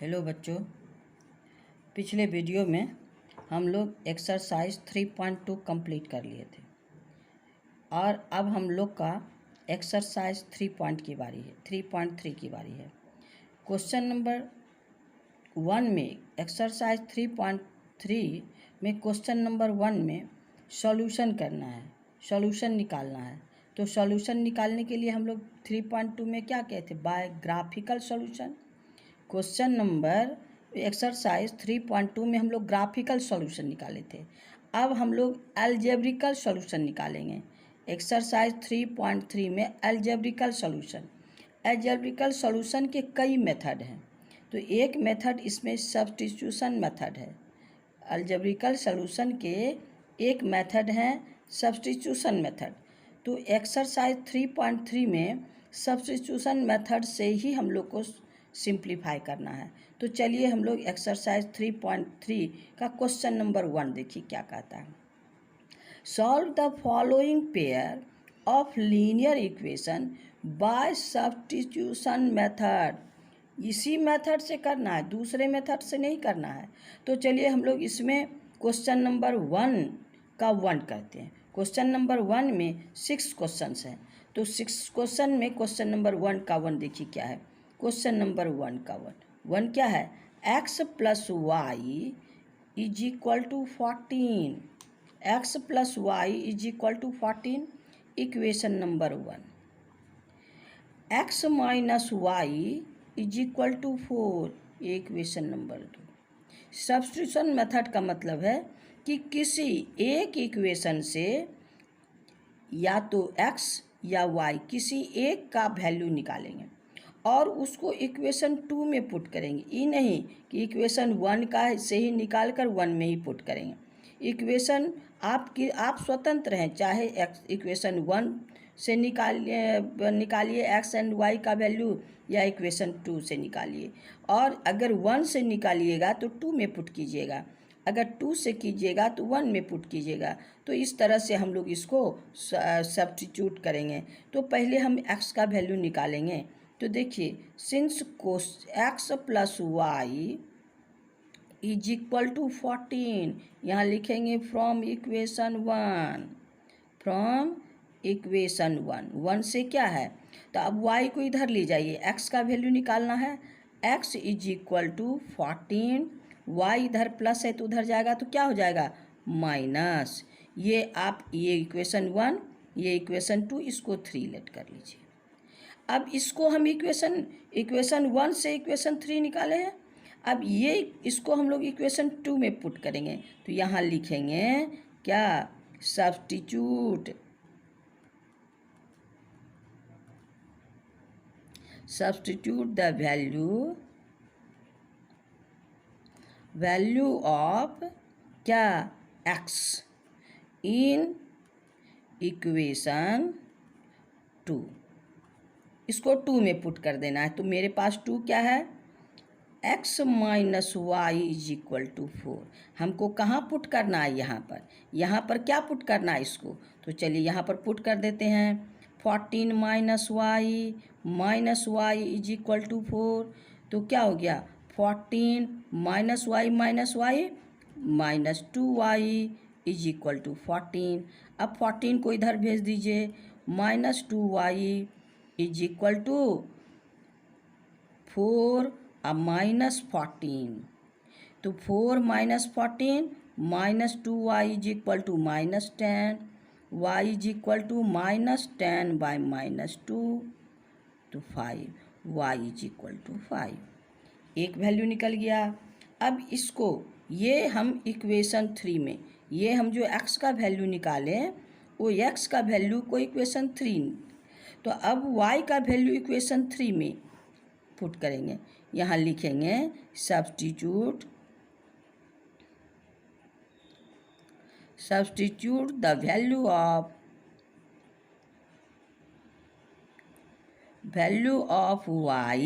Hello बच्चों, पिछले video में हम लोग एक्सरसाइज 3.2 कंप्लीट कर लिए थे और अब हम लोग का एक्सरसाइज 3 की बारी है 3.3 की बारी है। क्वेश्चन नंबर 1 में एक्सरसाइज 3.3 में क्वेश्चन नंबर 1 में सॉल्यूशन करना है, सॉल्यूशन निकालना है। तो सॉल्यूशन निकालने के लिए हम लोग 3.2 में क्या कहते हैं, by graphical solution. Question number exercise 3.2 में हम लोग ग्राफिकल सॉल्यूशन निकाले थे। अब हम लोग अलजेब्रिकल सॉल्यूशन निकालेंगे। एक्सरसाइज 3.3 में अलजेब्रिकल सॉल्यूशन, अलजेब्रिकल सॉल्यूशन के कई मेथड हैं। तो एक मेथड इसमें सब्स्टिट्यूशन मेथड है। अलजेब्रिकल सॉल्यूशन के एक मेथड है सब्स्टिट्यूशन मेथड। तो एक्सरसाइज 3.3 में सब्स्टिट्यूशन मेथड से ही हम लोग को सिंप्लीफाई करना है। तो चलिए हम लोग एक्सरसाइज 3.3 का क्वेश्चन नंबर 1 देखिए क्या कहता है। Solve the following pair of linear equation by substitution method. इसी मेथड से करना है, दूसरे मेथड से नहीं करना है। तो चलिए हम लोग इसमें क्वेश्चन नंबर 1 का 1 करते हैं। क्वेश्चन नंबर 1 में 6 क्वेश्चंस हैं। तो 6 क्वेश्चन में क्वेश्चन नंबर 1 का 1 देखिए क्या है। क्वेश्चन नंबर 1 का 1 क्या है, x plus Y is equal to 14। x plus Y is equal to 14 equation number 1। x minus Y is equal to 4 equation number 2। Substitution method का मतलब है कि किसी एक इक्वेशन से या तो x या y किसी एक का वैल्यू निकालेंगे और उसको इक्वेशन 2 में पुट करेंगे। ये नहीं कि इक्वेशन 1 का से ही निकाल कर 1 में ही पुट करेंगे। इक्वेशन आप स्वतंत्र हैं, चाहे इक्वेशन 1 से निकालिए एक्स एंड वाई का वैल्यू या इक्वेशन 2 से निकालिए। और अगर 1 से निकालिएगा तो 2 में पुट कीजिएगा, अगर 2 से कीजिएगा तो 1 में पुट कीजिएगा। तो इस तरह से हम लोग इसको सब्स्टिट्यूट करेंगे। तो पहले हम x का वैल्यू निकालेंगे। तो देखिए, since x plus Y is equal to 14, यहाँ लिखेंगे फ्रॉम इक्वेशन 1, फ्रॉम इक्वेशन 1 से क्या है। तो अब y को इधर ले जाइए, x का वैल्यू निकालना है। x is equal to 14, y इधर प्लस है तो उधर जाएगा तो क्या हो जाएगा, माइनस। ये इक्वेशन 1, ये इक्वेशन 2, इसको 3 लेट कर लीजिए। अब इसको हम इक्वेशन 1 से इक्वेशन 3 निकाले हैं। अब इसको हम लोग इक्वेशन 2 में पुट करेंगे। तो यहाँ लिखेंगे क्या, सब्स्टिट्यूट द वैल्यू ऑफ क्या, x इन इक्वेशन 2। इसको 2 में पुट कर देना है। तो मेरे पास 2 क्या है, x minus Y is equal to 4। हमको कहाँ पुट करना है, यहाँ पर क्या पुट करना है इसको। तो चलिए यहाँ पर पुट कर देते हैं। 14 minus Y is equal to 4। तो क्या हो गया, 14 minus Y minus 2y is equal to 14। अब 14 को इधर भेज दीजिए, minus 2y is equal to 4 अब माइनस 14। तो 4 minus 14 minus 2y is equal to minus 10, y is equal to minus 10 by minus 2 तो 5, y इज इक्वल टू 5। एक value निकल गया। अब इसको ये हम इक्वेशन 3 में, ये हम जो x का वैल्यू निकाले वो x का वैल्यू को इक्वेशन 3, तो अब y का वैल्यू इक्वेशन 3 में पुट करेंगे। यहाँ लिखेंगे substitute the value of y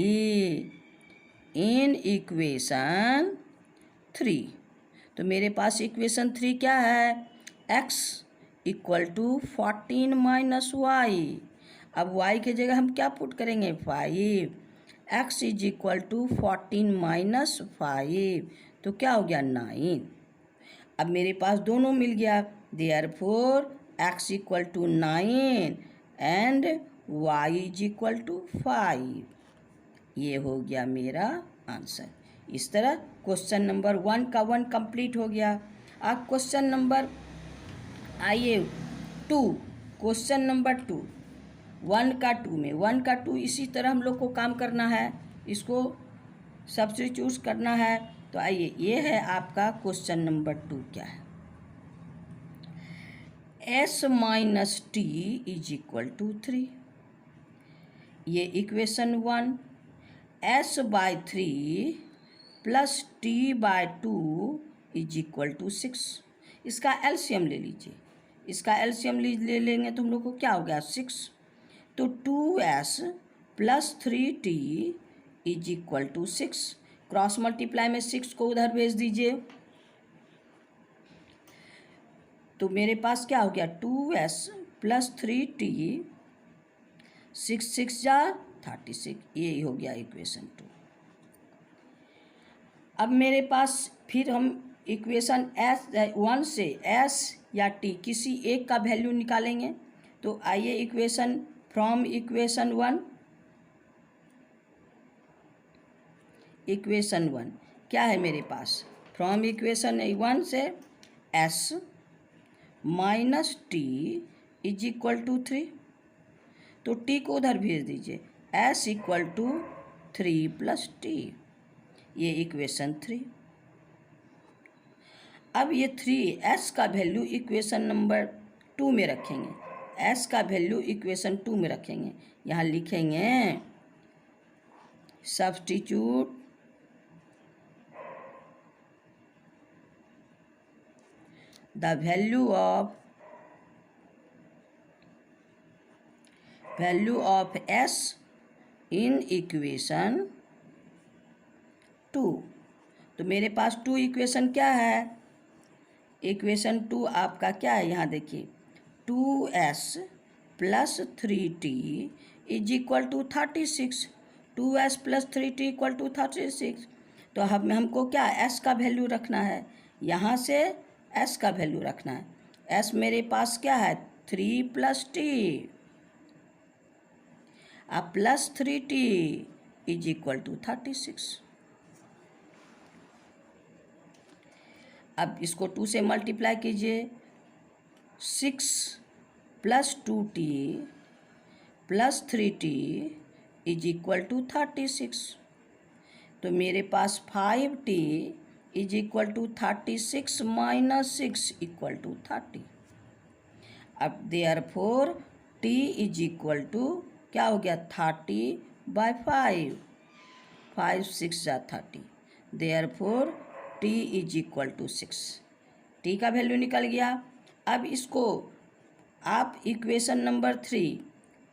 in equation 3। तो मेरे पास इक्वेशन 3 क्या है, x equal to 14 minus Y. अब y की जगह हम क्या पुट करेंगे, 5। x is equal to 14 minus 5, तो क्या हो गया 9। अब मेरे पास दोनों मिल गया, therefore x equal to 9 and y is equal to 5। ये हो गया मेरा आंसर। इस तरह क्वेश्चन नंबर 1 का 1 कंप्लीट हो गया। अब क्वेश्चन नंबर आइए 2, क्वेश्चन नंबर 2, 1 का 2 में 1 का 2 इसी तरह हम लोग को काम करना है, इसको सब्स्टिट्यूट करना है। तो आइए, ये है आपका क्वेश्चन नंबर 2 क्या है, s minus T is equal to 3। ये equation 1, s by 3 plus T by 2 is equal to 6। इसका एलसीएम ले लीजिए, इसका एलसीएम ले लेंगे तो हम लोग को क्या हो गया 6। तो 2s plus 3t is equal to 6। Cross multiply में 6 को उधर भेज दीजिए, तो मेरे पास क्या हो गया 2s प्लस 3t, 6 6 जा 36, ये हो गया इक्वेशन 2। अब मेरे पास फिर हम इक्वेशन S1 से S या T किसी एक का वैल्यू निकालेंगे। तो आइए इक्वेशन फ्रॉम इक्वेशन 1, इक्वेशन 1 क्या है मेरे पास, फ्रॉम इक्वेशन 1 से S minus T is equal to 3, तो T को उधर भेज दीजिए, S equal to 3 plus T, ये इक्वेशन 3। अब ये 3s का वैल्यू इक्वेशन नंबर 2 में रखेंगे, s का वैल्यू इक्वेशन 2 में रखेंगे। यहाँ लिखेंगे substitute the value of s in equation 2। तो मेरे पास 2 इक्वेशन क्या है, इक्वेशन 2 आपका क्या है, यहाँ देखिए 2s plus 3t is equal to 36, 2s plus 3t equal to 36। तो हमको क्या s का वैल्यू रखना है, यहाँ से s का वैल्यू रखना है। s मेरे पास क्या है 3 प्लस t, अब plus 3t is equal to 36। अब इसको 2 से मल्टीप्लाई कीजिए, 6 plus 2t plus 3t is equal to 36। तो मेरे पास 5t is equal to 36 minus 6 equal to 30। अब therefore t is equal to क्या हो गया 30/5, 5 6 जा 30, therefore t is equal to 6। t का वैल्यू निकल गया। अब इसको आप equation number 3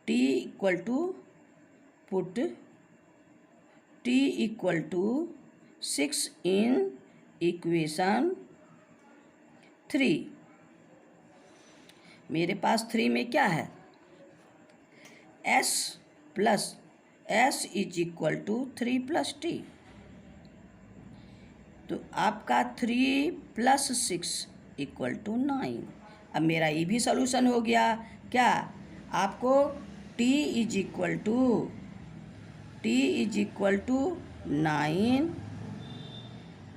t equal to put t equal to 6 in equation 3। मेरे पास 3 में क्या है s plus s is equal to 3 plus t, तो आपका 3 प्लस 6 इक्वल टू 9। अब मेरा ये भी सॉल्यूशन हो गया। क्या आपको t is equal to 9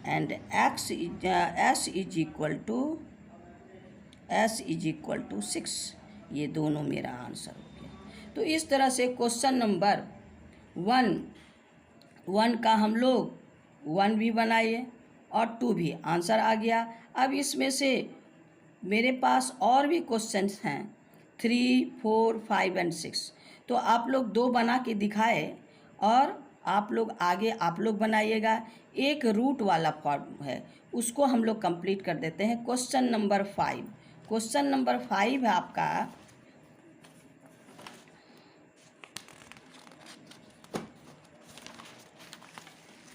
and s is equal to 6, ये दोनों मेरा आंसर हो गया। तो इस तरह से क्वेश्चन नंबर 1 का हम लोग 1 भी बनाए और 2 भी आंसर आ गया। अब इसमें से मेरे पास और भी क्वेश्चंस हैं 3, 4, 5 एंड 6। तो आप लोग 2 बना के दिखाए और आप लोग आगे आप लोग बनाइएगा। एक रूट वाला फॉर्म है, उसको हम लोग कंप्लीट कर देते हैं। क्वेश्चन नंबर 5, क्वेश्चन नंबर 5 है आपका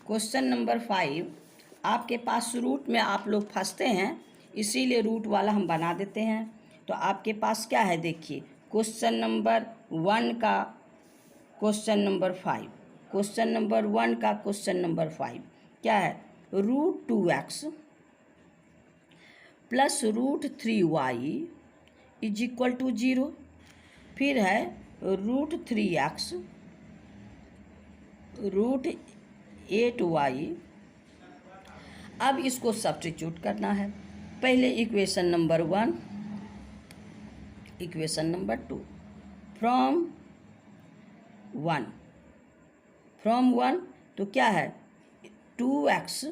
क्वेश्चन नंबर 5 आपके पास रूट में आप लोग फंसते हैं, इसीलिए रूट वाला हम बना देते हैं। तो आपके पास क्या है देखिए, क्वेश्चन नंबर 1 का क्वेश्चन नंबर 5 क्वेश्चन नंबर 1 का क्वेश्चन नंबर 5 क्या है, √2x plus √3y is equal to 0। फिर है √3x √8y। अब इसको सब्स्टिट्यूट करना है। पहले equation number 1, equation number 2 from 1 तो क्या है, 2x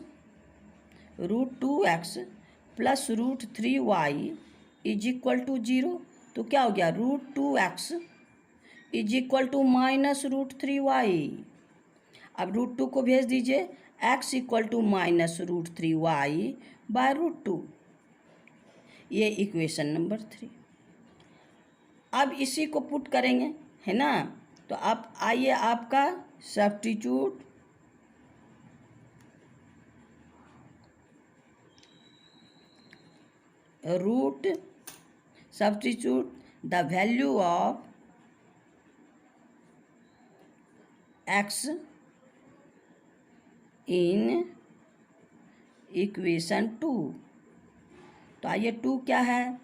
√2x plus √3y is equal to 0। तो क्या हो गया, √2x is equal to minus √3y। अब √2 को भेज दीजिए, x equal to minus √3y by √2। ये इक्वेशन नंबर 3। अब इसी को पुट करेंगे, है ना। तो अब आइए आपका substitute the value of x in equation 2। तो आइए 2 क्या है,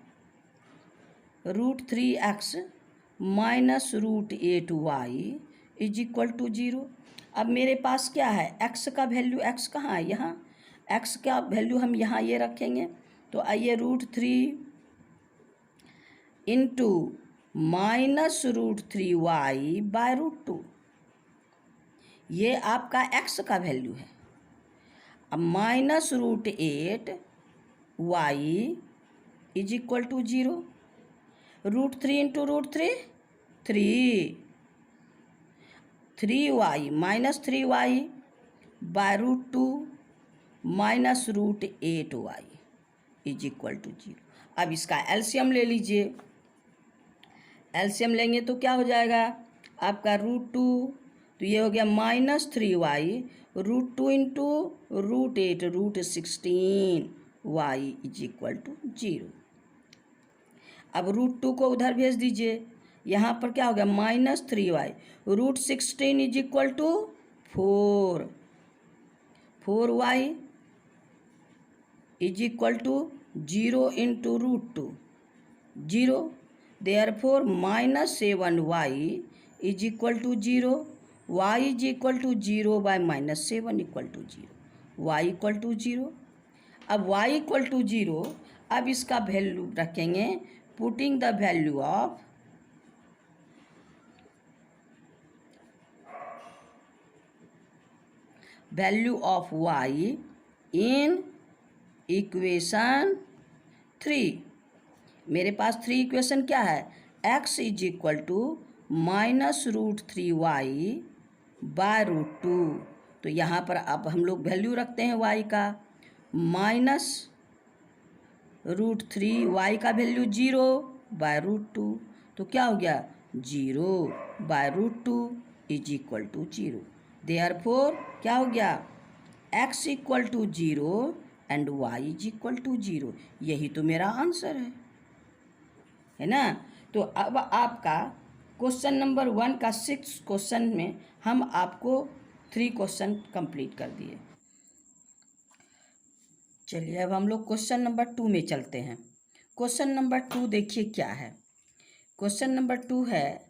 √3x minus √8y is equal to 0। अब मेरे पास क्या है, x का वैल्यू, x कहाँ है, यहाँ। x का वैल्यू हम यहाँ ये रखेंगे। तो आइए √3 इंटू माइनस √3y बाय √2, ये आपका x का वैल्यू है। अब minus √8y is equal to 0। √3 into √3 3y minus 3y by √2 minus √8y is equal to 0। अब इसका एलसीएम ले लीजिए। एलसीएम लेंगे तो क्या हो जाएगा आपका, √2 तो ये हो गया minus 3y, √2 into √8 √16y is equal to 0। अब √2 को उधर भेज दीजिए, यहाँ पर क्या हो गया, minus 3y, √16 is equal to 4y is equal to 0 into √2 0। Therefore minus 7y is equal to 0, y is equal to 0 by minus 7 equal to 0, y equal to 0। अब y इक्वल टू 0, अब इसका वैल्यू रखेंगे, putting the value of y in equation 3। मेरे पास 3 equation क्या है, x is equal to minus √3y by √2। तो यहाँ पर अब हम लोग वैल्यू रखते हैं y का, माइनस √3y का वैल्यू 0 बाय √2। तो क्या हो गया, 0 by √2 is equal to 0। Therefore क्या हो गया, x equal to 0 and y is equal to 0। यही तो मेरा आंसर है ना। तो अब आपका क्वेश्चन नंबर 1 का 6 क्वेश्चन में हम आपको 3 क्वेश्चन कंप्लीट कर दिए। चलिए अब हम लोग क्वेश्चन नंबर 2 में चलते हैं। क्वेश्चन नंबर 2 देखिए क्या है। क्वेश्चन नंबर 2 है,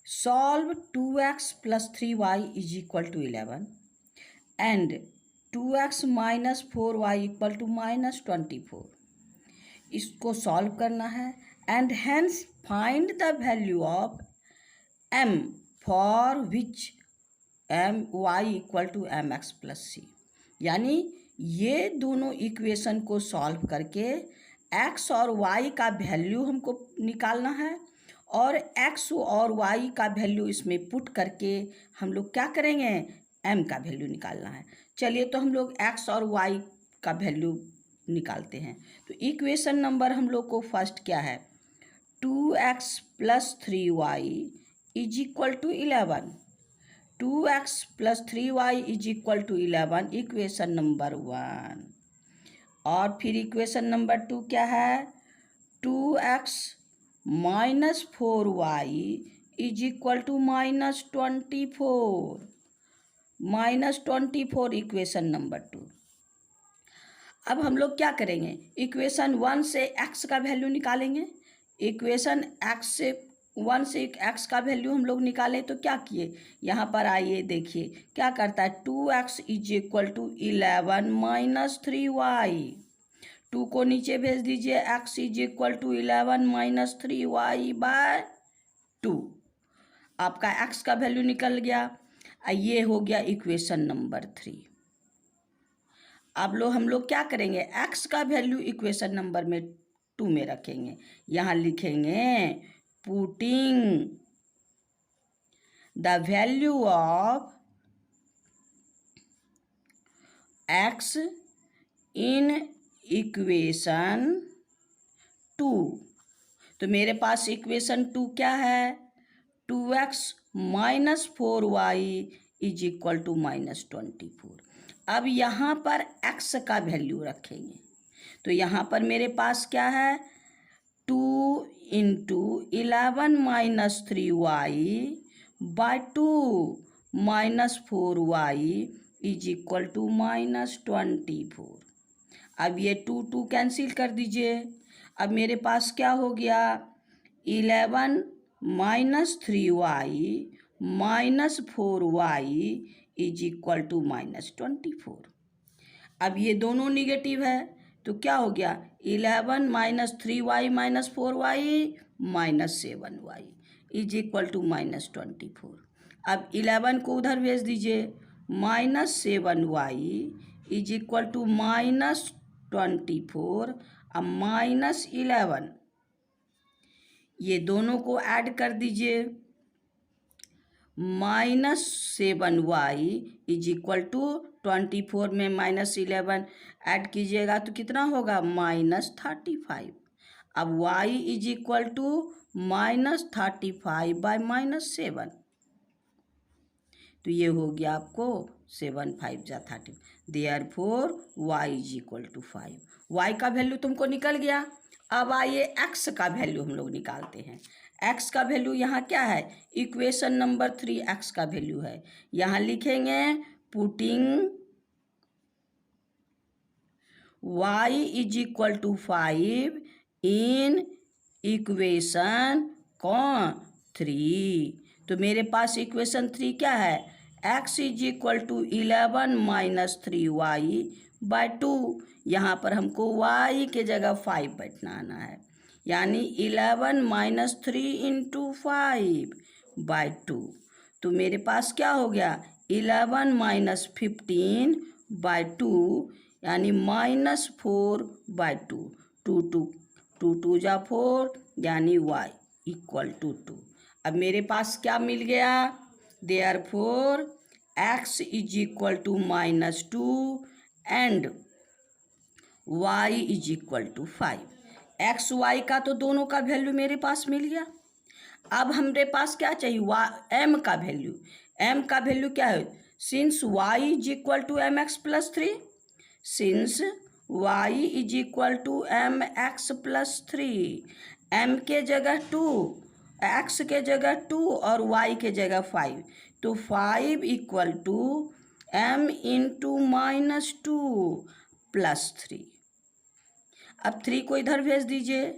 solve 2x plus 3y is equal to 11 and 2x minus 4y equal to minus 24। इसको सॉल्व करना है and hence find the value of m for which y equal to mx plus C. यानी ये दोनों equation को solve करके x और y का वैल्यू हमको निकालना है और x और y का वैल्यू इसमें पुट करके हम लोग क्या करेंगे, m का वैल्यू निकालना है। चलिए तो हम लोग x और y का वैल्यू निकालते हैं। तो इक्वेशन नंबर हम लोग को फर्स्ट क्या है, 2x plus 3y is equal to 11। 2x plus 3y is equal to 11 equation number 1। और फिर इक्वेशन नंबर 2 क्या है, 2x minus 4y is equal to minus 24। -24 equation number 2। अब हम लोग क्या करेंगे, इक्वेशन 1 से x का वैल्यू निकालेंगे। इक्वेशन वन से x का वैल्यू हम लोग निकालें तो क्या किए, यहाँ पर आइए देखिए क्या करता है, 2x = 11 - 3y। 2 को नीचे भेज दीजिए, x = 11 - 3y/2। आपका x का वैल्यू निकल गया। ये हो गया इक्वेशन नंबर 3। अब हम लोग क्या करेंगे, x का वैल्यू इक्वेशन नंबर 2 में रखेंगे। यहाँ लिखेंगे putting the value of x in equation 2। तो मेरे पास इक्वेशन 2 क्या है, 2x - 4y = -24। अब यहाँ पर x का वैल्यू रखेंगे। तो यहाँ पर मेरे पास क्या है, 2 × 11 - 3y/2 - 4y = -24। अब ये 2 कैंसिल कर दीजिए। अब मेरे पास क्या हो गया, 11 - 3y - 4y = -24। अब ये दोनों निगेटिव है तो क्या हो गया, 11 - 3y - 4y -7y = -24। अब 11 को उधर भेज दीजिए, -7y = -24 अब -11, ये दोनों को ऐड कर दीजिए, -7y = 24 में -11 ऐड कीजिएगा तो कितना होगा, -35। अब y = -35/-7, तो ये हो गया आपको 7 5 जा 30। Therefore y = 5। y का वैल्यू तुमको निकल गया। अब आइए x का वैल्यू हम लोग निकालते हैं। x का वैल्यू यहाँ क्या है, इक्वेशन नंबर 3 x का वैल्यू है। यहाँ लिखेंगे पुटिंग y = 5 इन इक्वेशन 3। तो मेरे पास इक्वेशन 3 क्या है, x = 11 - 3y/2। यहाँ पर हमको y के जगह 5 बैठना आना है, यानी 11 - 3 × 5/2। तो मेरे पास क्या हो गया, 11 - 15/2 यानी -4/2। 2 2 जा 4 यानी y = 2। अब मेरे पास क्या मिल गया, therefore x = -2 and y = 5। x y का तो दोनों का वैल्यू मेरे पास मिल गया। अब हमारे पास क्या चाहिए, m का वैल्यू। m का वैल्यू क्या है, since y = mx + 3, since y = mx + 3, m के जगह 2, x के जगह 2 और y के जगह 5, तो 5 = m × -2 + 3। अब 3 को इधर भेज दीजिए,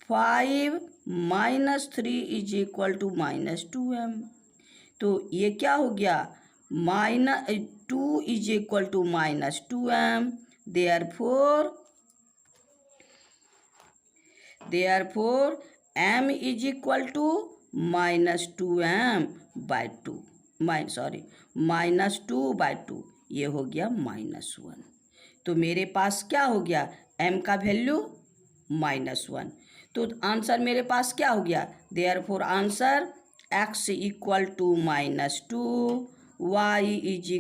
5 - 3 = -2m। तो ये क्या हो गया, -2 = -2m। देयरफॉर m = -2m/2 ये हो गया -1। तो मेरे पास क्या हो गया, m का वैल्यू -1। तो आंसर मेरे पास क्या हो गया, देयरफॉर आंसर x = -2, y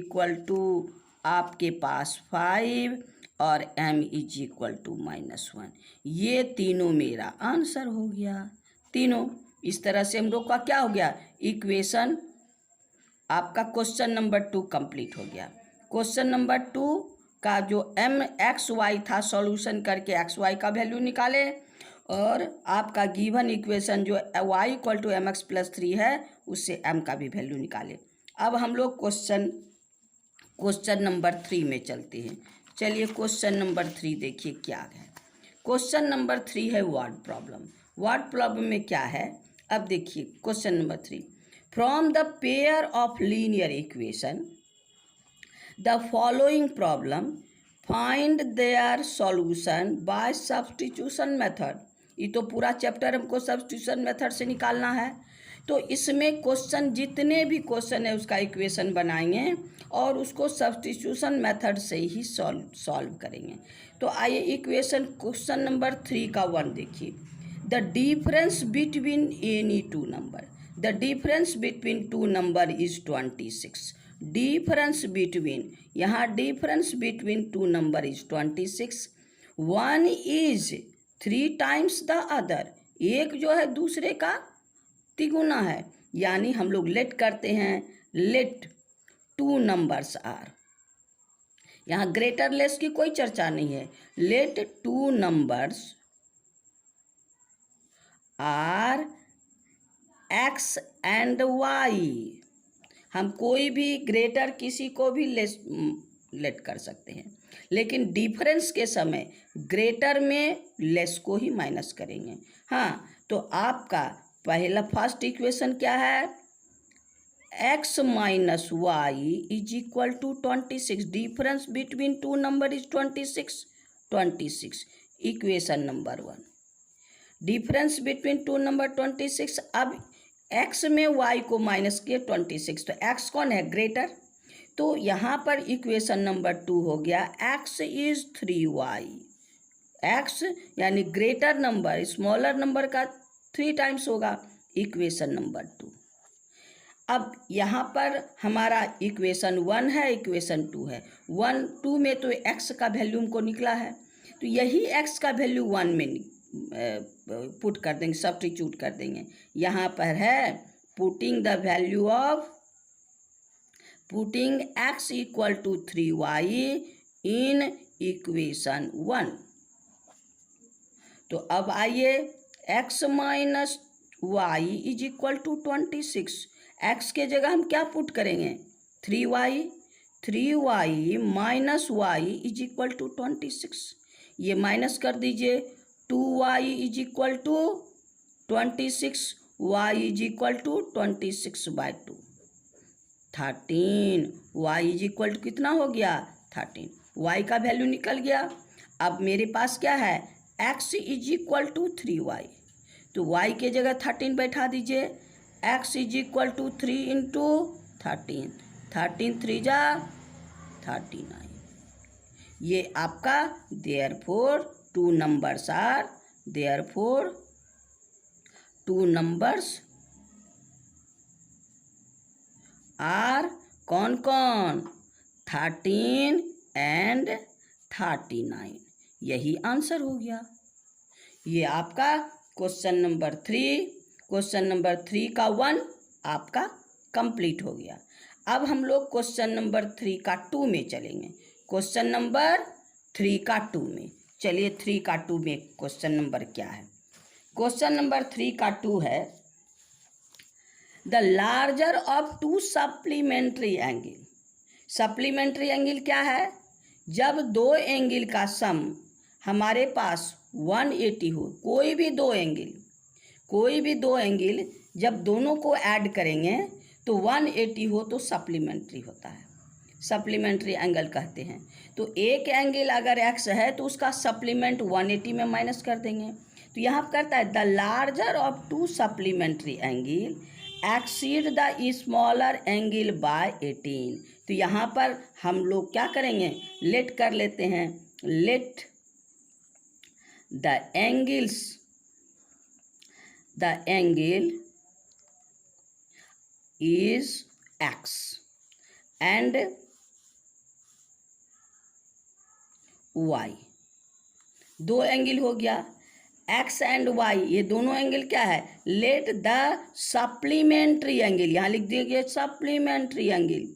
= आपके पास 5 और m = -1। ये तीनों मेरा आंसर हो गया। तीनों इस तरह से हम लोग का क्या हो गया, इक्वेशन आपका क्वेश्चन नंबर 2 कंप्लीट हो गया। क्वेश्चन नंबर 2 का जो x y था, सॉल्यूशन करके xy का वैल्यू निकाले और आपका गिवन इक्वेशन जो y = mx + 3 है उससे m का भी वैल्यू निकाले। अब हम लोग क्वेश्चन नंबर 3 में चलते हैं। चलिए क्वेश्चन नंबर 3 देखिए क्या है। क्वेश्चन नंबर 3 है वर्ड प्रॉब्लम। वर्ड प्रॉब्लम में क्या है, अब देखिए question number 3। From the pair of linear equation the following problem find their solution bye substitution method. ये तो पूरा चैप्टर हमको सब्स्टिट्यूशन मेथड से निकालना है। तो इसमें क्वेश्चन जितने भी क्वेश्चन है उसका इक्वेशन बनाएंगे और उसको सब्स्टिट्यूशन मेथड से ही सॉल्व करेंगे। तो आइए इक्वेशन क्वेश्चन नंबर 3 का 1 देखिए। The difference between any two number, the difference between two number is 26। Difference between, यहाँ difference between two number is 26। One is 3 times the other, एक जो है दूसरे का तिगुना है। यानी हम लोग लेट करते हैं, लेट टू नंबर्स आर, यहाँ ग्रेटर लेस की कोई चर्चा नहीं है। Let two numbers are X and Y, हम कोई भी ग्रेटर किसी को भी लेट कर सकते हैं, लेकिन डिफरेंस के समय ग्रेटर में लेस को ही माइनस करेंगे। हाँ, तो आपका पहला फर्स्ट इक्वेशन क्या है, x minus Y is equal to 26। Difference between two number is 26। Equation number 1, difference between two number 26। अब x में y को माइनस किए 26, तो x कौन है, ग्रेटर। तो यहाँ पर इक्वेशन नंबर 2 हो गया x इज 3y। x यानी ग्रेटर नंबर स्मॉलर नंबर का 3 टाइम्स होगा, इक्वेशन नंबर 2। अब यहाँ पर हमारा इक्वेशन 1 है, इक्वेशन 2 है। 1 2 में तो x का वैल्यू हमको निकला है, तो यही x का वैल्यू 1 में पुट कर देंगे, सब्स्टिट्यूट कर देंगे। यहाँ पर है putting the value of, putting x equal to 3y in equation 1। तो अब आइए x minus Y is equal to 26। x के जगह हम क्या पुट करेंगे, 3y minus Y is equal to 26। ये माइनस कर दीजिए, 2y is equal to 26, y is equal to 26/2, 13। y is equal to कितना हो गया, 13। y का वैल्यू निकल गया। अब मेरे पास क्या है, x is equal to 3y, तो y के जगह 13 बैठा दीजिए। x is equal to 3 into 13, 13 3 जा 39। ये आपका therefore two numbers are, therefore two numbers are कौन कौन, 13 एंड 39। यही आंसर हो गया। ये आपका क्वेश्चन नंबर 3, क्वेश्चन नंबर 3 का 1 आपका कंप्लीट हो गया। अब हम लोग क्वेश्चन नंबर 3 का 2 में चलेंगे। क्वेश्चन नंबर 3 का 2 में चलिए, 3 का 2 में क्वेश्चन नंबर क्या है। क्वेश्चन नंबर 3 का 2 है, the larger of 2 supplementary angle. Supplementary angle क्या है, जब 2 एंगल का सम हमारे पास 180 हो, कोई भी दो एंगल जब दोनों को ऐड करेंगे तो 180 हो तो सप्लीमेंट्री होता है, सप्लीमेंट्री एंगल कहते हैं। तो एक एंगल अगर x है तो उसका सप्लीमेंट 180 में माइनस कर देंगे। तो यहाँ पर करता है the larger of 2 supplementary angle exceed the smaller angle by 18। तो यहाँ पर हम लोग क्या करेंगे, लेट कर लेते हैं, let the angle is x and y। दो एंगल हो गया, x एंड y, ये दोनों एंगल क्या है, लेट द सप्लीमेंट्री एंगल, यहां लिख दिए supplementary angle,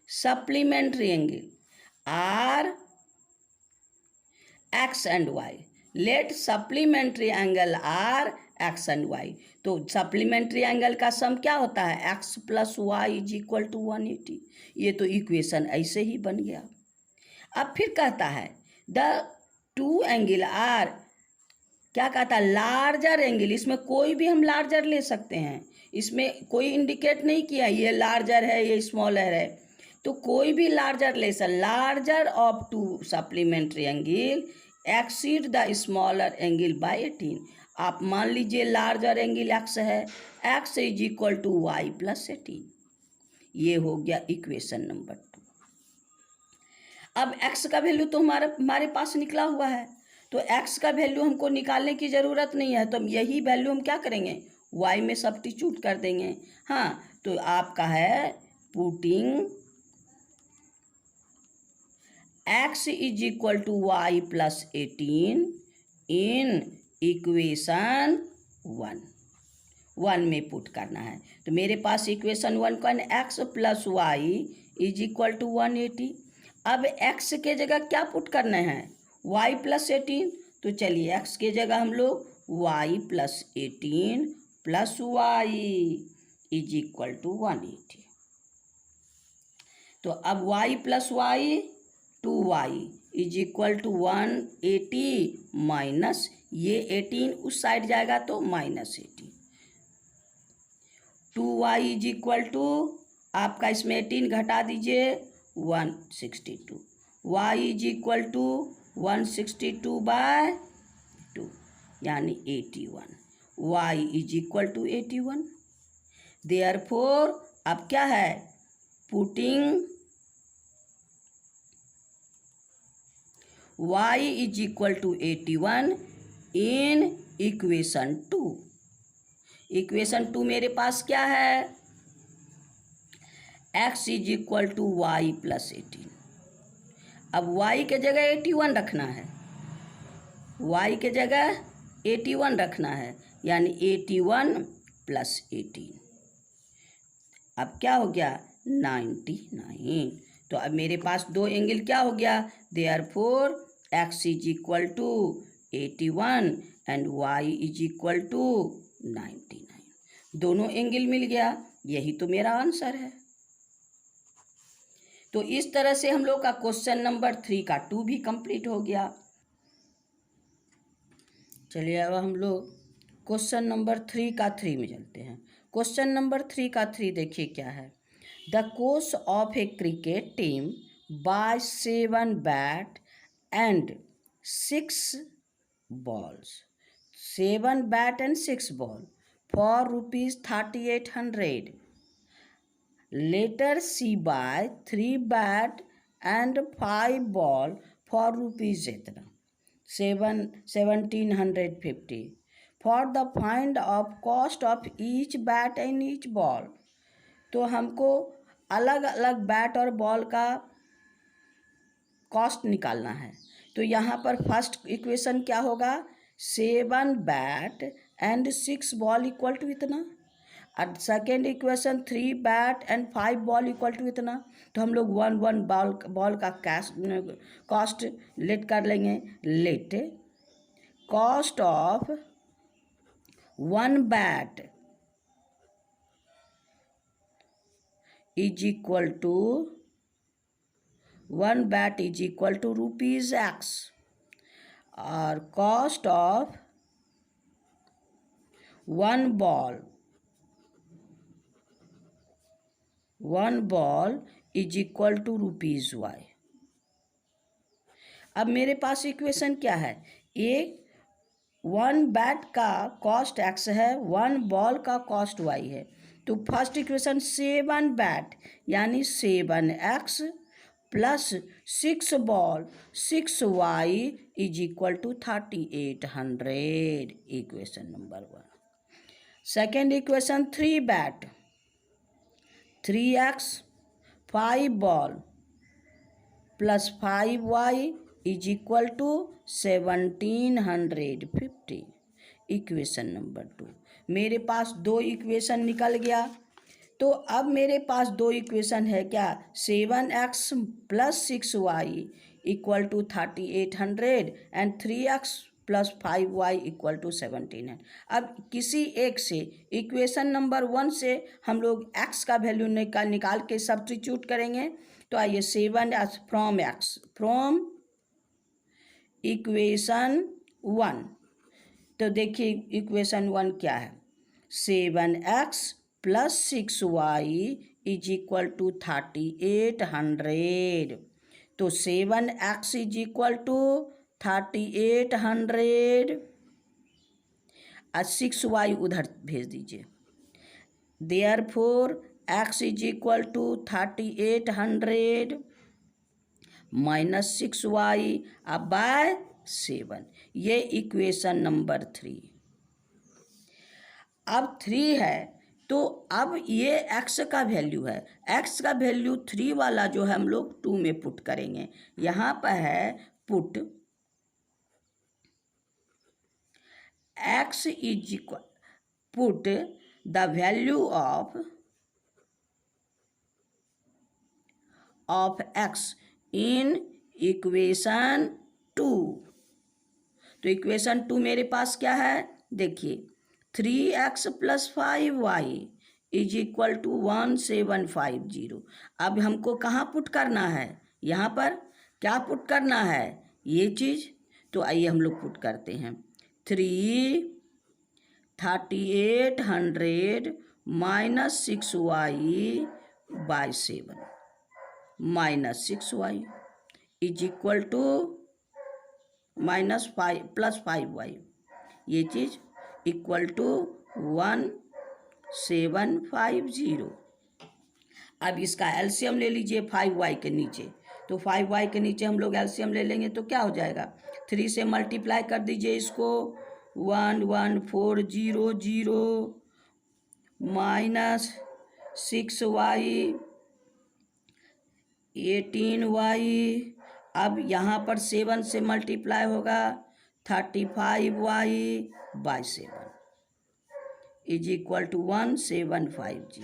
supplementary angle are x and y, let supplementary angle are X and Y. तो सप्लीमेंट्री एंगल का सम क्या होता है, X plus Y is equal to 180। ये तो इक्वेशन ऐसे ही बन गया। अब फिर कहता है द टू एंगल आर, क्या कहता है, लार्जर एंगल। इसमें कोई भी हम लार्जर ले सकते हैं, इसमें कोई इंडिकेट नहीं किया ये लार्जर है ये स्मॉलर है, तो कोई भी लार्जर ले सकते। Larger of two supplementary angle exceed the smaller angle by 18। आप मान लीजिए लार्जर एंगल एक्स है, X is equal to Y plus 18। ये हो गया इक्वेशन नंबर 2। अब x का वैल्यू तो हमारे पास निकला हुआ है, तो x का वैल्यू हमको निकालने की ज़रूरत नहीं है, तो यही वैल्यू हम क्या करेंगे, y में सब्स्टिट्यूट कर देंगे। हाँ, तो आपका है putting x is equal to Y plus 18 in equation 1 में पुट करना है। तो मेरे पास इक्वेशन 1 का x plus Y is equal to 180। अब x के जगह क्या पुट करना है, y प्लस 18। तो चलिए x के जगह हम लोग y plus 18 plus Y is equal to 180। तो अब y plus Y 2y is equal to 180 minus ये 18 उस साइड जाएगा तो minus 18। 2y is equal to आपका इसमें 18 घटा दीजिए 162। y is equal to 162 by 2 यानी 81। y is equal to 81। Therefore अब क्या है, putting y is equal to 81 in equation 2। Equation 2 मेरे पास क्या है, x is equal to Y plus 18। अब y के जगह 81 रखना है, y के जगह 81 रखना है, यानी 81 प्लस 18। अब क्या हो गया 99। तो अब मेरे पास दो एंगल क्या हो गया, therefore x is equal to 81 and y is equal to 99। दोनों एंगल मिल गया, यही तो मेरा आंसर है। तो इस तरह से हम लोग का क्वेश्चन नंबर 3 का 2 भी कंप्लीट हो गया। चलिए अब हम लोग क्वेश्चन नंबर 3 का 3 में चलते हैं। क्वेश्चन नंबर 3 का 3 देखिए क्या है, the coach of a cricket team by 7 bat and 6 balls, 7 bat and 6 ball for rupees 3800. Later she buy 3 bat and 5 ball for rupees 1750 for the find of cost of each bat and each ball। तो हमको अलग अलग bat और ball का cost निकालना है। तो यहाँ पर फर्स्ट इक्वेशन क्या होगा, 7 bat and 6 ball equal to इतना, और second equation 3 bat and 5 ball equal to इतना। तो हम लोग 1 बॉल का कॉस्ट लेट कर लेंगे। Let cost of 1 bat is equal to 1 bat is equal to rupees x, और cost of 1 ball is equal to rupees y। अब मेरे पास इक्वेशन क्या है, 1 बैट का कॉस्ट x है, 1 बॉल का कॉस्ट y है। तो फर्स्ट इक्वेशन 7 बैट यानी 7x plus 6 ball 6y is equal to 3800, equation number 1। Second equation 3 bat 3x 5 ball plus 5y is equal to 1750, equation number 2। मेरे पास 2 equation निकल गया। तो अब मेरे पास 2 इक्वेशन है क्या, 7x plus 6y equal to 3800 and 3x plus 5y equal to 17 है। अब किसी एक से इक्वेशन नंबर 1 से हम लोग x का वैल्यू निकाल के सब्स्टिट्यूट करेंगे। तो आइए 7 फ्रॉम x, फ्रॉम इक्वेशन 1। तो देखिए इक्वेशन 1 क्या है, 7x plus 6y is equal to 3800। तो 7x इज इक्वल टू 3800 और 6y उधर भेज दीजिए। Therefore x is equal to 3800 minus 6y अब बाय 7। ये इक्वेशन नंबर 3। अब 3 है तो अब ये x का वैल्यू है, x का वैल्यू 3 वाला जो है हम लोग 2 में पुट करेंगे। यहाँ पर है put x is equal, put the value of x in equation 2। तो इक्वेशन 2 मेरे पास क्या है, देखिए 3x plus 5y is equal to 1750। अब हमको कहाँ पुट करना है, यहाँ पर क्या पुट करना है, ये चीज़। तो आइए हम लोग पुट करते हैं। 3800 minus 6y by 7 minus 6y is equal to minus 5 plus 5y, ये चीज़ इक्वल टू 1750। अब इसका एलसीएम ले लीजिए 5y के नीचे। तो 5y के नीचे हम लोग एलसीएम ले लेंगे तो क्या हो जाएगा, 3 से मल्टीप्लाई कर दीजिए इसको, 11400 माइनस 6y 18y। अब यहाँ पर 7 से मल्टीप्लाई होगा 35y bye 7 is equal to 1750।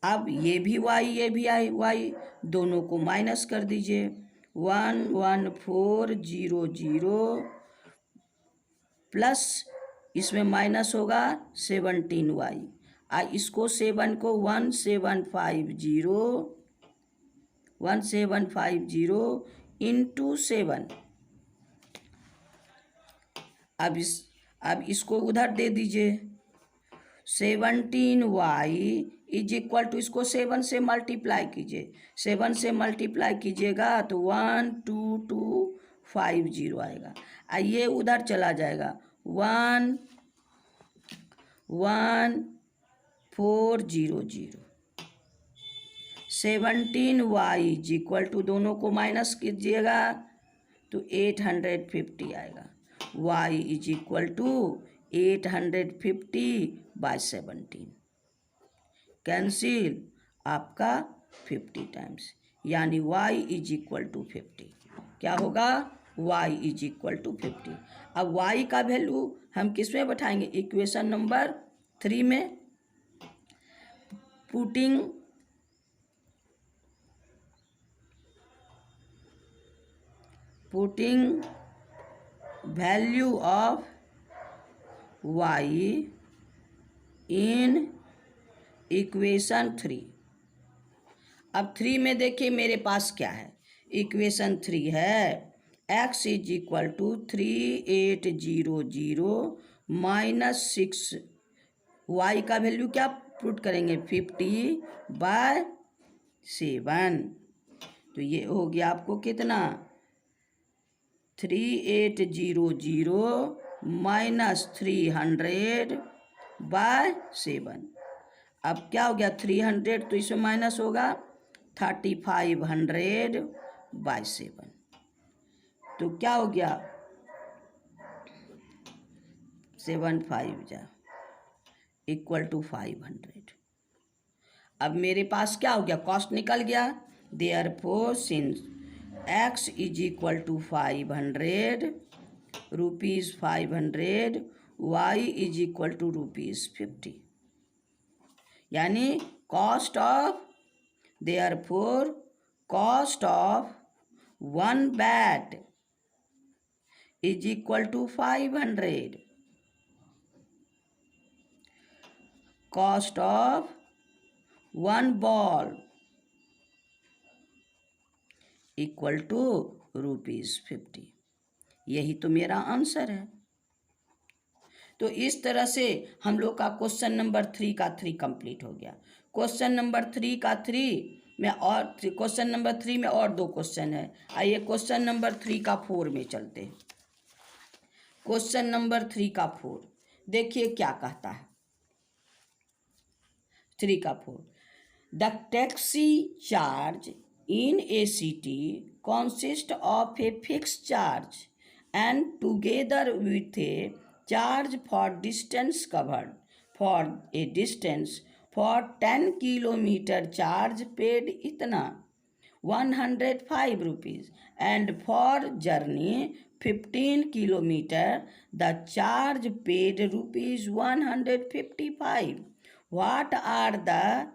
अब ये भी y ये भी y, दोनों को माइनस कर दीजिए। 11400 प्लस इसमें माइनस होगा 17y, इसको 7 को 1750 इंटू 7। अब इसको उधर दे दीजिए। 17y इज इक्वल टू, इसको 7 से मल्टीप्लाई कीजिए, 7 से मल्टीप्लाई कीजिएगा तो 12250 आएगा। ये उधर चला जाएगा 11400। 17y इज इक्वल टू, दोनों को माइनस कीजिएगा तो 850 आएगा। y is equal to 850 by 17, cancel आपका 50 टाइम्स, यानी y इज इक्वल टू 50। क्या होगा, y इज इक्वल टू 50। अब y का वैल्यू हम किस में बैठाएंगे, इक्वेशन नंबर 3 में। Putting value of y in equation 3। अब 3 में देखिए मेरे पास क्या है, इक्वेशन 3 है x is equal to 3800 minus 6, y का वैल्यू क्या पुट करेंगे 50 बाय 7। तो ये हो गया आपको कितना, 3800 माइनस 300 बाय 7। अब क्या हो गया 300 तो इसमें माइनस होगा 3500 बाय 7। तो क्या हो गया 75 इक्वल टू 500। अब मेरे पास क्या हो गया, कॉस्ट निकल गया। Therefore since x is equal to 500 rupees 500, y is equal to rupees 50, यानी cost of, therefore cost of 1 bat is equal to 500. Cost of one ball equal to ₹50. यही तो मेरा आंसर है। तो इस तरह से हम लोग का क्वेश्चन नंबर 3 का 3 कंप्लीट हो गया। क्वेश्चन नंबर 3 का 3 में और क्वेश्चन नंबर 3 में और 2 क्वेश्चन है। आइए क्वेश्चन नंबर 3 का 4 में चलते हैं। क्वेश्चन नंबर 3 का 4 देखिए क्या कहता है। 3 का 4, the taxi charge in a city consist of a fixed charge and together with a charge for distance covered. For a distance for 10 kilometer charge paid इतना 105 rupees, and for journey 15 kilometer the charge paid rupees 155. What are the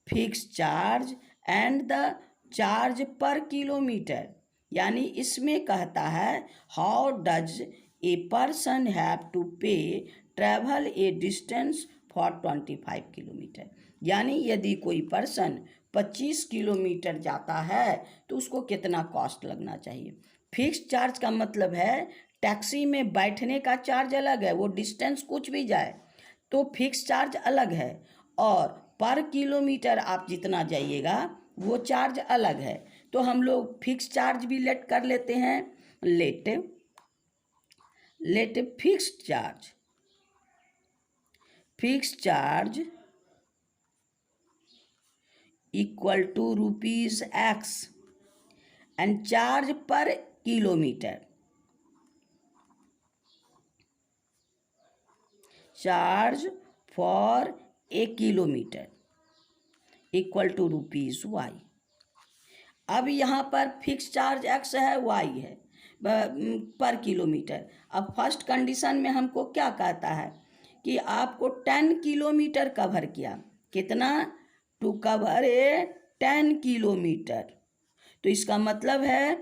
fixed charge and the charge per kilometre? यानी इसमें कहता है how does a person have to pay travel a distance for 25 kilometre. यानी यदि कोई person 25 kilometre जाता है तो उसको कितना कॉस्ट लगना चाहिए। फिक्स चार्ज का मतलब है टैक्सी में बैठने का चार्ज अलग है, वो डिस्टेंस कुछ भी जाए तो फिक्स चार्ज अलग है, और पर किलोमीटर आप जितना जाइएगा वो चार्ज अलग है। तो हम लोग फिक्स चार्ज भी लेट कर लेते हैं। Let fix charge equal to ₹X and charge per kilometre, charge for a kilometre equal to ₹Y। अब यहाँ पर फिक्स चार्ज X है, Y है पर किलोमीटर। अब फर्स्ट कंडीशन में हमको क्या कहता है कि आपको 10 किलोमीटर कवर किया। कितना? To cover a 10 kilometre. तो इसका मतलब है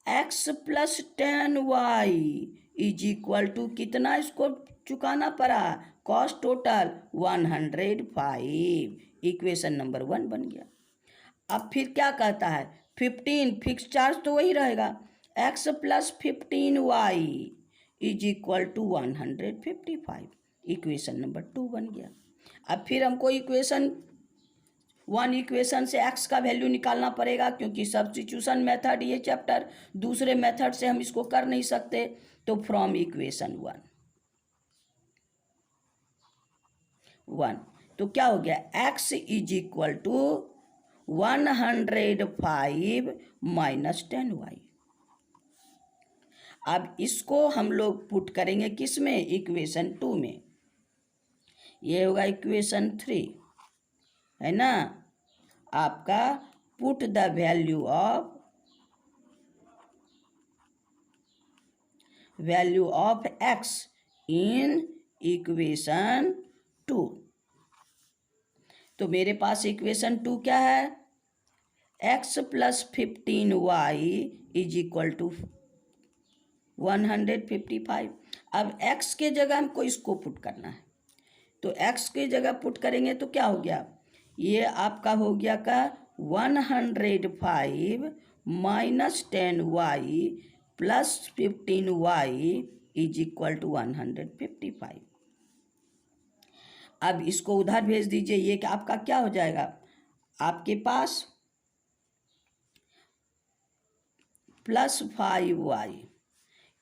X + 10Y is equal to कितना इसको चुकाना पड़ा? Cost total 105। इक्वेशन नंबर 1 बन गया। अब फिर क्या कहता है? 15 फिक्स चार्ज तो वही रहेगा, X + 15Y is equal to 155। Equation number 2 बन गया। अब फिर हमको इक्वेशन 1 इक्वेशन से X का वैल्यू निकालना पड़ेगा, क्योंकि सब्स्टिट्यूशन मेथड ये चैप्टर दूसरे मेथड से हम इसको कर नहीं सकते। तो फ्रॉम इक्वेशन 1 तो क्या हो गया? X is equal to 105 minus 10Y। अब इसको हम लोग पुट करेंगे किस में? इक्वेशन 2 में। ये होगा इक्वेशन 3, है ना आपका। Put the value of X in equation 2। तो मेरे पास इक्वेशन 2 क्या है? X + 15Y is equal to 155। अब X के जगह हमको इसको पुट करना है, तो X के जगह पुट करेंगे तो क्या हो गया? ये आपका हो गया का 105 minus 10Y plus 15Y is equal to 155। अब इसको उधर भेज दीजिए। ये कि आपका क्या हो जाएगा? आपके पास plus 5Y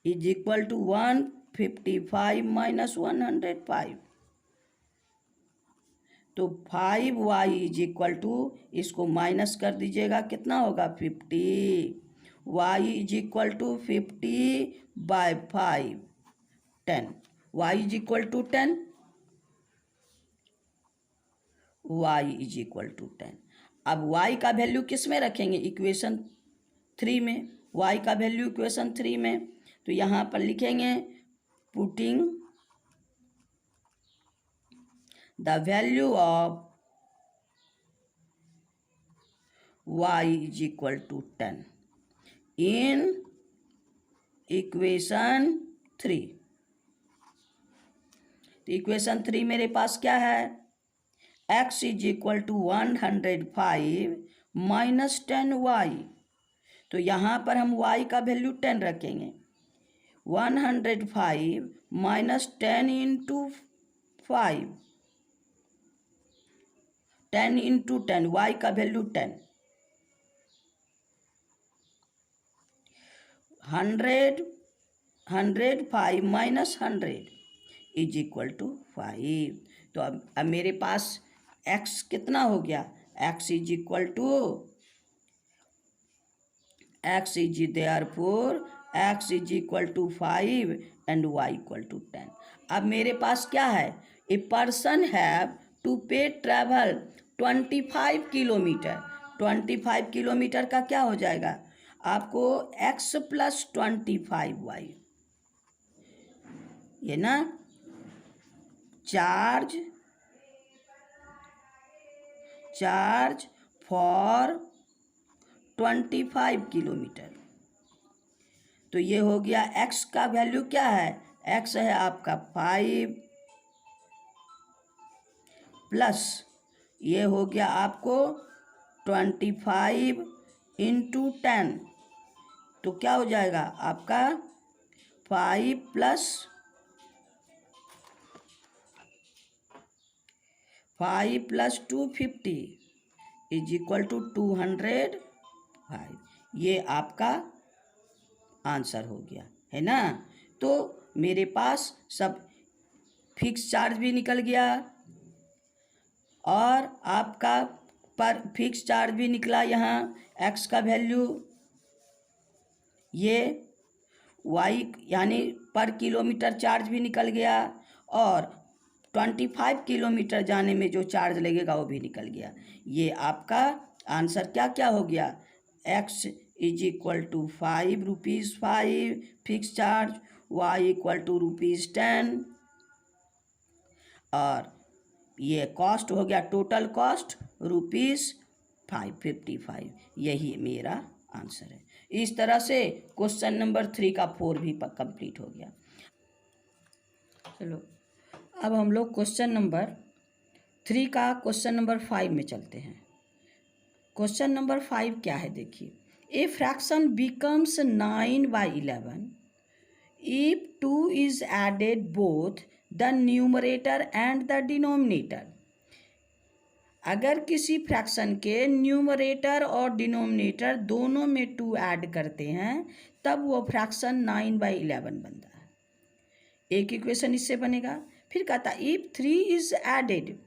is equal to 155 minus 105। तो 5Y इज इक्वल टू, इसको माइनस कर दीजिएगा, कितना होगा? 50। Y is equal to 50/5 10। Y is equal to 10। Y is equal to 10। अब Y का वैल्यू किस में रखेंगे? इक्वेशन 3 में। Y का वैल्यू इक्वेशन 3 में, तो यहाँ पर लिखेंगे putting the value of Y is equal to 10 in equation 3। तो इक्वेशन 3 मेरे पास क्या है, x is equal to 105 minus 10y। तो यहाँ पर हम y का वैल्यू 10 रखेंगे। 105 माइनस 10 इंटू 5, 10 इंटू 10, y का value 10, 105 minus 100 is equal to 5। तो अब मेरे पास x कितना हो गया, x is equal to x is therefore x is equal to 5 and y equal to 10। अब मेरे पास क्या है, a person have to pay travel 25 kilometre. 25 kilometre का क्या हो जाएगा आपको, x प्लस 25y, ये ना चार्ज फॉर 25 किलोमीटर। तो ये हो गया, x का वैल्यू क्या है, x है आपका 5 प्लस ये हो गया आपको 25 इंटू 10। तो क्या हो जाएगा आपका 5 प्लस 250 इज इक्वल टू 205। ये आपका आंसर हो गया है ना। तो मेरे पास सब फिक्स चार्ज भी निकल गया और आपका पर फिक्स चार्ज भी निकला, यहाँ x का वैल्यू, ये y यानी पर किलोमीटर चार्ज भी निकल गया और 25 किलोमीटर जाने में जो चार्ज लगेगा वो भी निकल गया। ये आपका आंसर क्या क्या हो गया, x is equal to 5 rupees 5 fix charge, y equal to ₹10 और ये कॉस्ट हो गया, टोटल कॉस्ट ₹555। यही मेरा आंसर है। इस तरह से क्वेश्चन नंबर 3 का 4 भी कंप्लीट हो गया। चलो अब हम लोग क्वेश्चन नंबर 3 का क्वेश्चन नंबर 5 में चलते हैं। क्वेश्चन नंबर 5 क्या है, देखिए, a fraction becomes 9/11 if 2 is added both the numerator and the denominator। अगर किसी फ्रैक्शन के न्यूमरेटर और डिनोमिनेटर दोनों में 2 ऐड करते हैं तब वो फ्रैक्शन 9/11 बनता है। एक इक्वेशन इससे बनेगा। फिर कहता है if 3 is added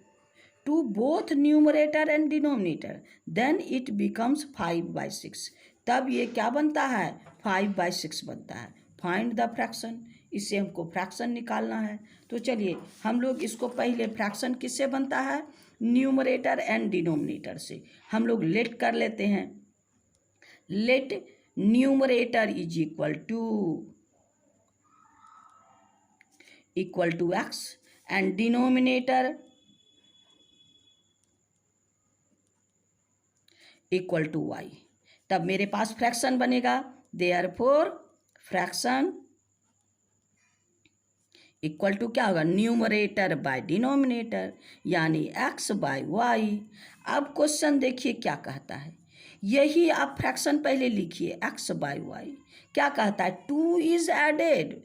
to both numerator and denominator then it becomes 5/6। तब ये क्या बनता है, 5/6 बनता है। फाइंड द फ्रैक्शन, इससे हमको फ्रैक्शन निकालना है। तो चलिए हम लोग इसको पहले फ्रैक्शन किससे बनता है, न्यूमरेटर एंड डिनोमिनेटर से। हम लोग लेट कर लेते हैं। Let numerator is equal to x and denominator equal to y। तब मेरे पास फ्रैक्शन बनेगा। देयरफॉर फ्रैक्शन इक्वल टू क्या होगा, न्यूमरेटर बाय डिनोमिनेटर, यानी x बाय y। अब क्वेश्चन देखिए क्या कहता है, यही आप फ्रैक्शन पहले लिखिए, x बाय y। क्या कहता है, 2 is added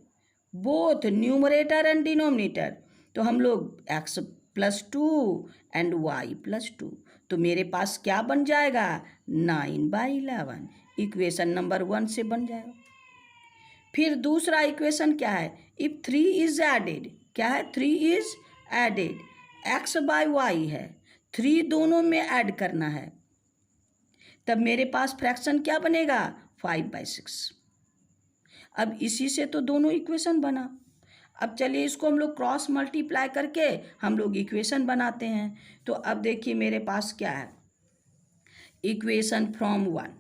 both numerator and denominator. तो हम लोग x plus 2 and y plus 2। तो मेरे पास क्या बन जाएगा, 9/11। इक्वेशन नंबर 1 से बन जाएगा। फिर दूसरा इक्वेशन क्या है, इफ 3 इज एडेड, क्या है, 3 is added, x by y है, 3 दोनों में ऐड करना है। तब मेरे पास फ्रैक्शन क्या बनेगा, 5/6। अब इसी से तो दोनों इक्वेशन बना। अब चलिए इसको हम लोग क्रॉस मल्टीप्लाई करके हम लोग इक्वेशन बनाते हैं। तो अब देखिए मेरे पास क्या है, इक्वेशन फ्रॉम वन।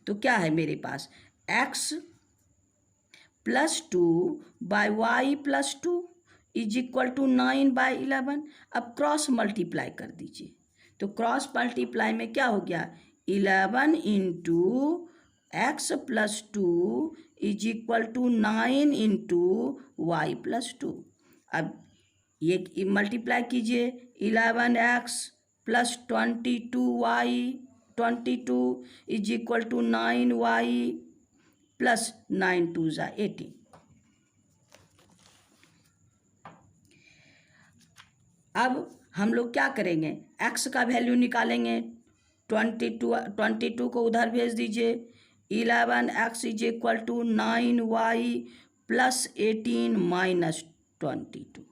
तो क्या है मेरे पास, x plus 2 by y plus 2 is equal to 9/11। अब क्रॉस मल्टीप्लाई कर दीजिए। तो क्रॉस मल्टीप्लाई में क्या हो गया, 11 into x plus 2 is equal to 9 into y plus 2। अब ये मल्टीप्लाई कीजिए, 11x plus 22y 22 is equal to 9y plus 9 2 ज़ा 18। अब हम लोग क्या करेंगे, x का वैल्यू निकालेंगे। 22 को उधर भेज दीजिए। 11x is equal to 9y plus 18 minus 22।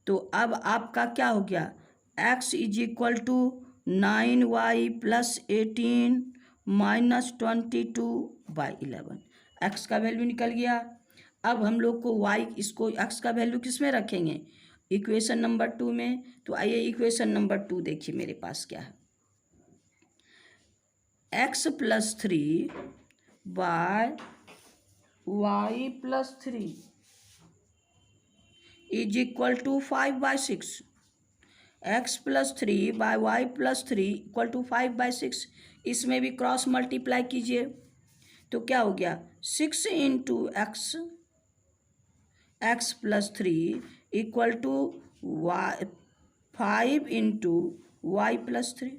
तो अब आपका क्या हो गया, x is equal to 9y plus 18 minus 22/11। x का वैल्यू निकल गया। अब हम लोग को इसको x का वैल्यू किस में रखेंगे, इक्वेशन नंबर 2 में। तो आइए इक्वेशन नंबर 2 देखिए मेरे पास क्या है। x plus 3 by y plus 3 is equal to 5/6। x plus 3 by y plus 3 equal to 5/6। इसमें भी क्रॉस मल्टीप्लाई कीजिए तो क्या हो गया, 6 into x plus 3 equal to 5 into y plus 3।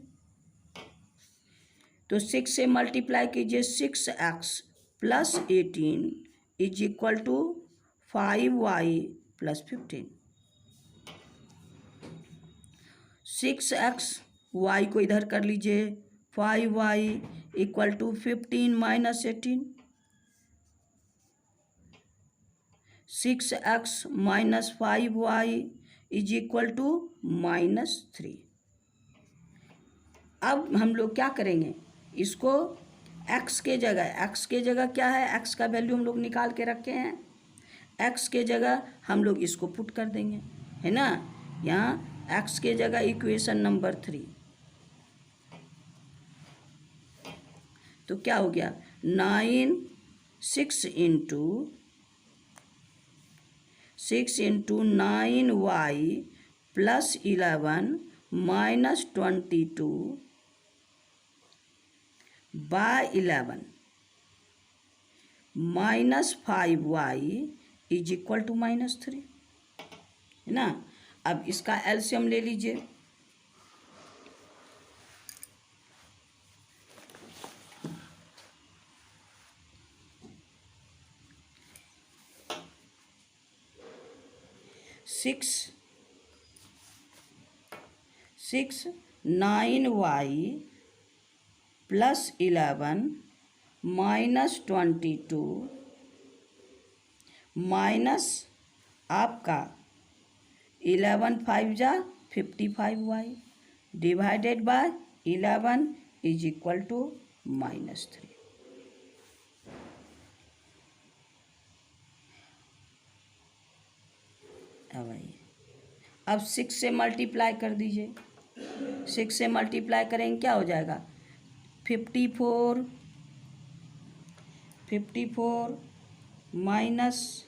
तो 6 से मल्टीप्लाई कीजिए, 6x plus 18 is equal to 5y plus 15। 6x y को इधर कर लीजिए, 5y equal to 15 minus 18। 6x minus 5y is equal to -3। अब हम लोग क्या करेंगे, इसको x के जगह क्या है, x का वैल्यू हम लोग निकाल के रखे हैं। x के जगह हम लोग इसको पुट कर देंगे, है ना। यहाँ x के जगह इक्वेशन नंबर 3। तो क्या हो गया, 6 into 9y plus 11 minus 22/11 minus 5y is equal to -3, है ना। अब इसका एलसीएम ले लीजिए। Six 9y plus 11 minus 22 minus आपका 11 5 जा 55y divided by 11 is equal to -3। अब 6 से मल्टीप्लाई कर दीजिए। 6 से मल्टीप्लाई करेंगे क्या हो जाएगा, 54 माइनस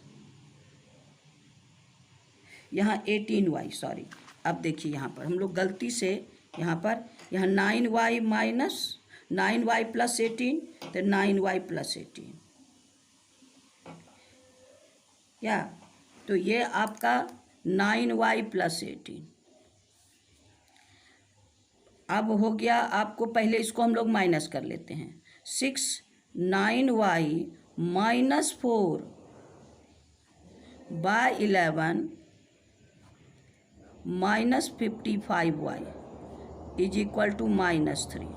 यहाँ 18y, सॉरी। अब देखिए यहाँ पर हम लोग गलती से यहाँ 9y माइनस 9y प्लस 18, तो 9y प्लस 18 क्या, तो ये आपका 9y प्लस 18। अब हो गया आपको, पहले इसको हम लोग माइनस कर लेते हैं। 6 9y minus 4/11 minus 55y is equal to -3।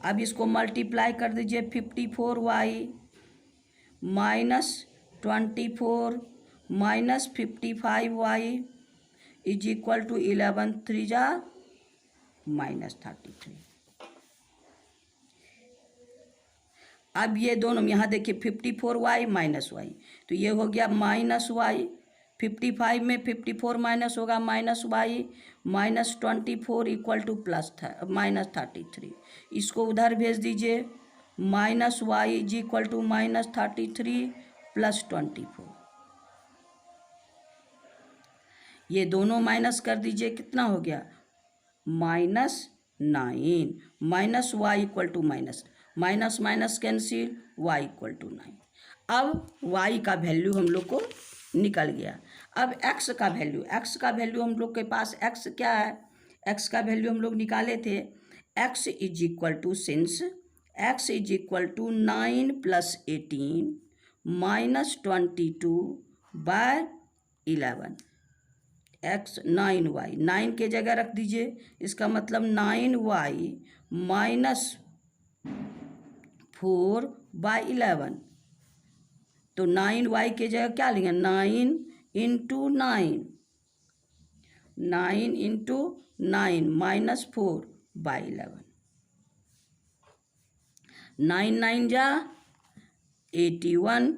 अब इसको मल्टीप्लाई कर दीजिए, 54y minus 24 minus 55y is equal to 11 3 जा -33। अब ये दोनों यहाँ देखिए, 54y माइनस y, तो ये हो गया -y। 55 में 54 माइनस होगा -y माइनस 24 इक्वल टू -33। इसको उधर भेज दीजिए, -y is equal to -33 plus 24। ये दोनों माइनस कर दीजिए, कितना हो गया -9 minus y equal to minus minus minus cancel y equal to 9। अब y का वैल्यू हम लोग को निकल गया। अब x का वैल्यू हम लोग के पास x क्या है, x का वैल्यू हम लोग निकाले थे। x is equal to since x is equal to 9 + 18 -22 by 11 x 9y 9 के जगह रख दीजिए, इसका मतलब 9y -4 बाय 11। तो 9y के जगह क्या लेंगे, 9 इंटू 9 -4 बाई 11। 9 9 जा 81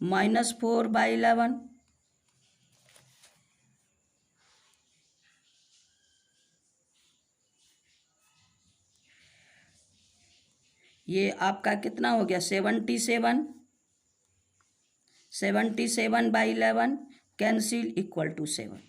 -4 बाई 11। ये आपका कितना हो गया, 77 बाई 11 कैंसिल इक्वल टू 7।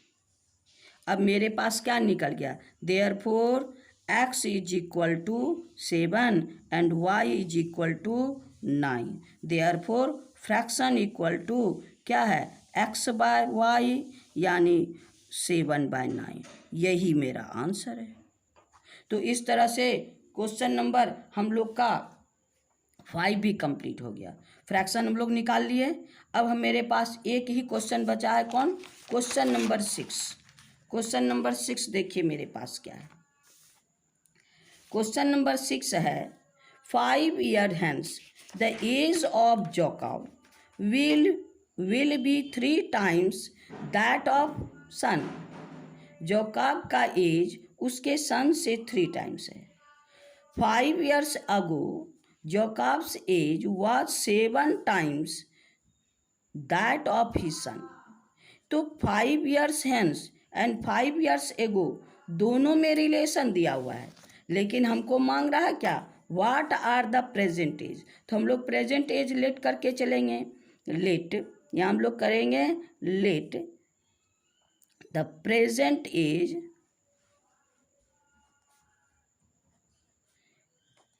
अब मेरे पास क्या निकल गया, therefore x is equal to 7 and y is equal to 9। Therefore fraction equal to क्या है, x बाय y यानी 7/9। यही मेरा आंसर है। तो इस तरह से क्वेश्चन नंबर हम लोग का 5 भी कंप्लीट हो गया। फ्रैक्शन हम लोग निकाल लिए। अब हम मेरे पास एक ही क्वेश्चन बचा है, कौन, क्वेश्चन नंबर 6। क्वेश्चन नंबर 6 देखिए मेरे पास क्या है। क्वेश्चन नंबर 6 है 5 years hence the age of Jacob will be 3 times that of son। Jacob का एज उसके सन से 3 टाइम्स है। 5 years ago Jacob's age was 7 times that of his son। तो 5 years hence and 5 years ago दोनों में relation दिया हुआ है, लेकिन हमको मांग रहा है क्या, what are the present age. तो हम लोग प्रेजेंट एज लेट करके चलेंगे। लेट यहाँ हम लोग करेंगे let the present age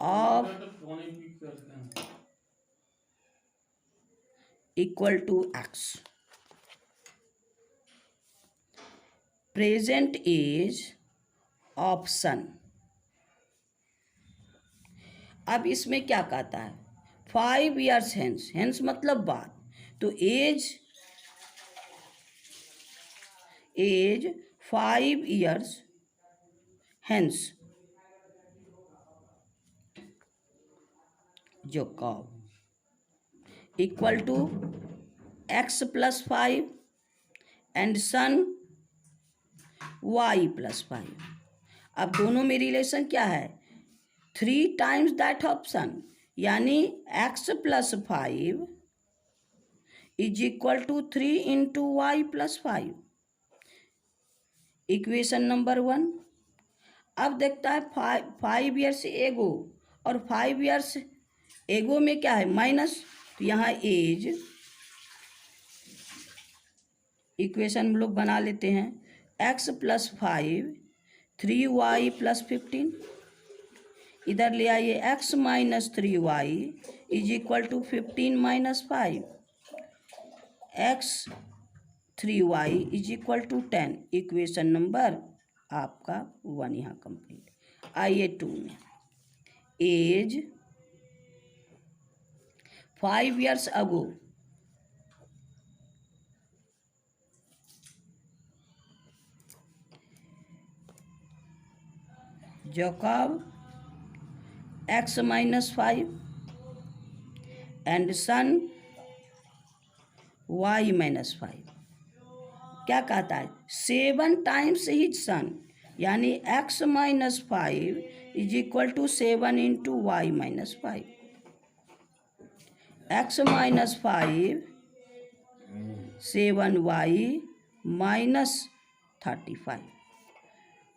of equal to X. Present age of son. अब इसमें क्या कहता है, 5 years हेंस, हेंस मतलब बाद, तो age 5 years hence Jacob equal to x + 5 and son y + 5। अब दोनों में रिलेशन क्या है, 3 times दैट ऑफ सन, यानी x + 5 is equal to 3 into y + 5। Equation number 1। अब देखता है 5 years एगो और 5 years एगो में क्या है, माइनस, तो यहाँ एज इक्वेशन हम लोग बना लेते हैं, x + 5 3y + 15। इधर ले आइए, x - 3y is equal to 15 - 5, x 3y is equal to 10। Equation number आपका 1 यहाँ कंप्लीट। आइए 2 में, age 5 years ago Jacob x - 5 and son y - 5। क्या कहता है, 7 times हिज सन, यानी x - 5 is equal to 7 into y - 5। x - 5 7y - 35।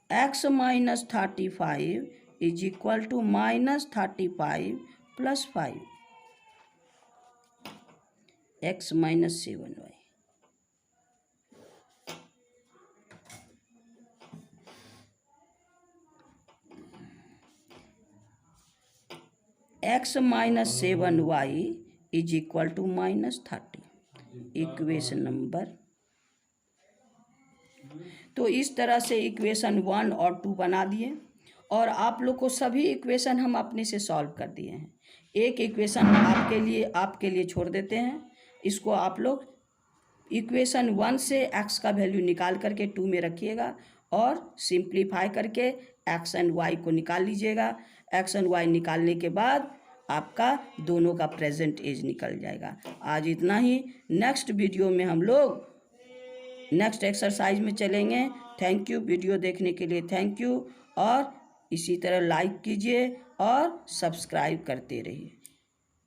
x - 35 is equal to -35 + 5 x - 7y। x minus 7y is equal to -30, equation number. तो इस तरह से equation 1 और 2 बना दिए और आप लोग को सभी इक्वेशन हम अपने से सॉल्व कर दिए हैं। एक इक्वेशन आपके लिए छोड़ देते हैं। इसको आप लोग इक्वेशन 1 से x का वैल्यू निकाल करके 2 में रखिएगा और सिंप्लीफाई करके x एंड y को निकाल लीजिएगा। x एंड y निकालने के बाद आपका दोनों का प्रेजेंट एज निकल जाएगा। आज इतना ही। नेक्स्ट वीडियो में हम लोग नेक्स्ट एक्सरसाइज में चलेंगे। थैंक यू वीडियो देखने के लिए, थैंक यू। और इसी तरह लाइक कीजिए और सब्सक्राइब करते रहिए।